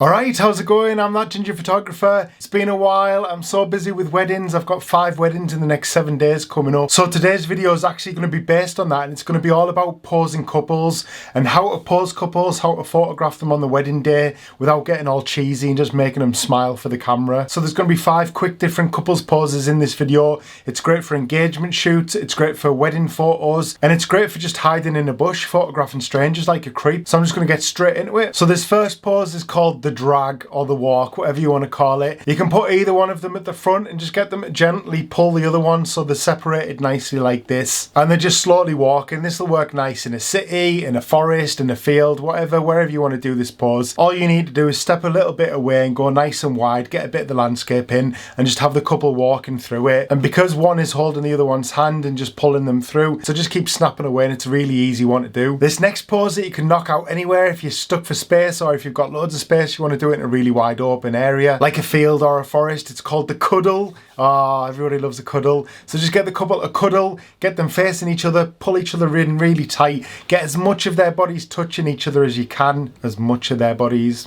Alright, how's it going? I'm that ginger photographer. It's been a while. I'm so busy with weddings. I've got 5 weddings in the next 7 days coming up. So today's video is actually going to be based on that, and it's going to be all about posing couples and how to pose couples, how to photograph them on the wedding day without getting all cheesy and just making them smile for the camera. So there's going to be 5 quick different couples poses in this video. It's great for engagement shoots, it's great for wedding photos, and it's great for just hiding in a bush, photographing strangers like a creep. So I'm just going to get straight into it. So this first pose is called the drag or the walk, whatever you want to call it. You can put either one of them at the front and just get them to gently pull the other one so they're separated nicely like this, and they're just slowly walking. This will work nice in a city, in a forest, in a field, wherever you want to do this pose. All you need to do is step a little bit away and go nice and wide, get a bit of the landscape in, and just have the couple walking through it. And because one is holding the other one's hand and just pulling them through, so just keep snapping away, and it's a really easy one to do. This next pose that you can knock out anywhere if you're stuck for space, or if you've got loads of space, you want to do it in a really wide open area like a field or a forest. It's called the cuddle. Oh, everybody loves a cuddle. So just get the couple to cuddle, get them facing each other, pull each other in really tight, get as much of their bodies touching each other as you can, as much of their bodies.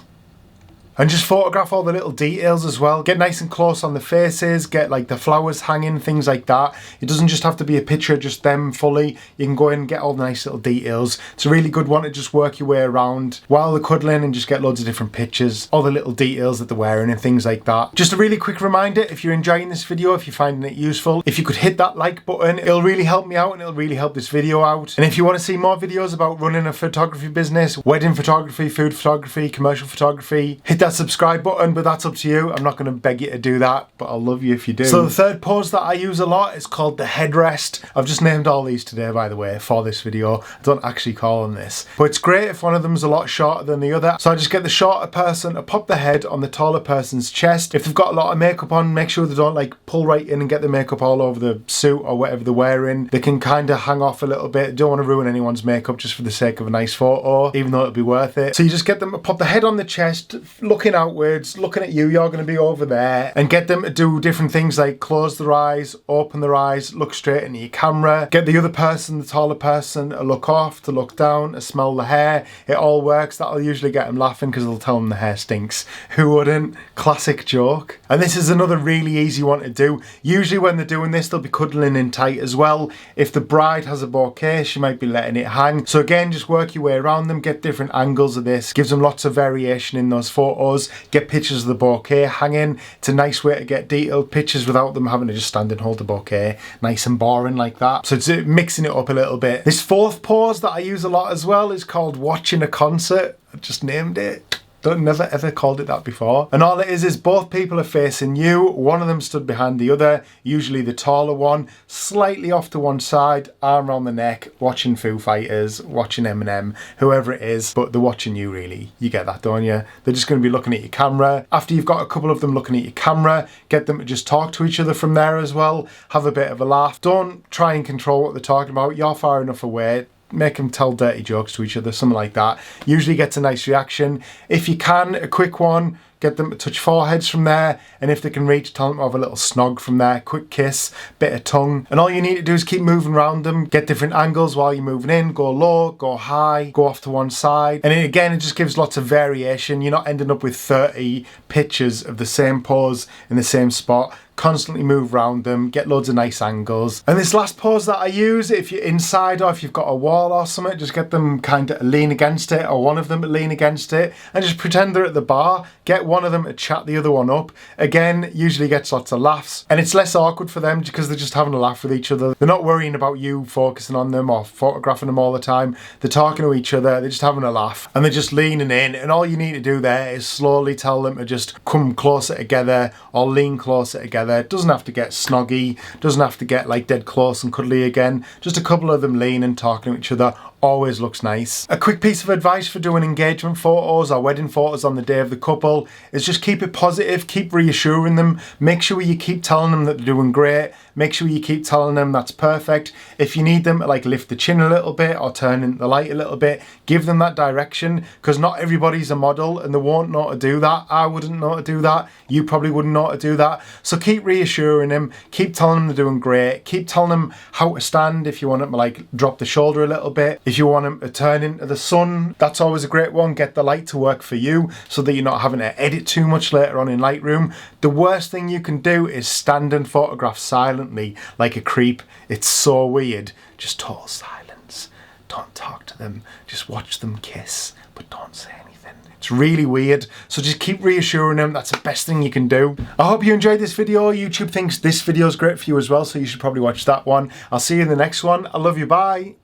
And just photograph all the little details as well. Get nice and close on the faces, get like the flowers hanging, things like that. It doesn't just have to be a picture of just them fully. You can go in and get all the nice little details. It's a really good one to just work your way around while they're cuddling and just get loads of different pictures, all the little details that they're wearing and things like that. Just a really quick reminder, if you're enjoying this video, if you're finding it useful, if you could hit that like button, it'll really help me out and it'll really help this video out. And if you want to see more videos about running a photography business, wedding photography, food photography, commercial photography, hit that subscribe button, but that's up to you. I'm not going to beg you to do that, but I'll love you if you do. So the third pose that I use a lot is called the headrest. I've just named all these today, by the way, for this video. I don't actually call them this, but it's great if one of them's a lot shorter than the other. So I just get the shorter person to pop the head on the taller person's chest. If they've got a lot of makeup on, make sure they don't like pull right in and get the makeup all over the suit or whatever they're wearing. They can kind of hang off a little bit. Don't want to ruin anyone's makeup just for the sake of a nice photo, even though it'll be worth it. So you just get them to pop the head on the chest, looking outwards, looking at you. You're going to be over there, and get them to do different things like close their eyes, open their eyes, look straight into your camera. Get the other person, the taller person, to look off, to look down, to smell the hair. It all works. That'll usually get them laughing because it'll tell them the hair stinks. Who wouldn't? Classic joke. And this is another really easy one to do. Usually when they're doing this, they'll be cuddling in tight as well. If the bride has a bouquet, she might be letting it hang. So again, just work your way around them, get different angles of this. Gives them lots of variation in those photos. Get pictures of the bouquet hanging. It's a nice way to get detailed pictures without them having to just stand and hold the bouquet. Nice and boring like that. So it's mixing it up a little bit. This fourth pose that I use a lot as well is called watching a concert. I just named it. Never ever called it that before. And all it is both people are facing you. One of them stood behind the other, usually the taller one, slightly off to one side, arm around the neck, watching Foo Fighters, watching Eminem, whoever it is, but they're watching you really. You get that, don't you? They're just going to be looking at your camera. After you've got a couple of them looking at your camera, get them to just talk to each other from there as well. Have a bit of a laugh. Don't try and control what they're talking about. You're far enough away. Make them tell dirty jokes to each other, something like that. Usually gets a nice reaction. If you can, a quick one, get them to touch foreheads from there, and if they can reach, tell them to have a little snog from there, quick kiss, bit of tongue. And all you need to do is keep moving around them, get different angles while you're moving in, go low, go high, go off to one side. And again, it just gives lots of variation. You're not ending up with 30 pictures of the same pose in the same spot. Constantly move around them, get loads of nice angles. And this last pose that I use, if you're inside or if you've got a wall or something, just get them kind of lean against it, or one of them to lean against it, and just pretend they're at the bar. Get one of them to chat the other one up. Again, usually gets lots of laughs, and it's less awkward for them because they're just having a laugh with each other. They're not worrying about you focusing on them or photographing them all the time. They're talking to each other, they're just having a laugh, and they're just leaning in. And all you need to do there is slowly tell them to just come closer together or lean closer together. It doesn't have to get snoggy, doesn't have to get like dead close and cuddly again. Just a couple of them leaning, talking to each other. Always looks nice. A quick piece of advice for doing engagement photos or wedding photos on the day of the couple is just keep it positive, keep reassuring them. Make sure you keep telling them that they're doing great. Make sure you keep telling them that's perfect. If you need them to like lift the chin a little bit or turn in the light a little bit, give them that direction, because not everybody's a model and they won't know how to do that. I wouldn't know how to do that. You probably wouldn't know how to do that. So keep reassuring them, keep telling them they're doing great, keep telling them how to stand if you want them to like drop the shoulder a little bit. If you want them to turn into the sun, that's always a great one. Get the light to work for you so that you're not having to edit too much later on in Lightroom. The worst thing you can do is stand and photograph silently like a creep. It's so weird. Just total silence. Don't talk to them. Just watch them kiss, but don't say anything. It's really weird, so just keep reassuring them. That's the best thing you can do. I hope you enjoyed this video. YouTube thinks this video is great for you as well, so you should probably watch that one. I'll see you in the next one. I love you. Bye.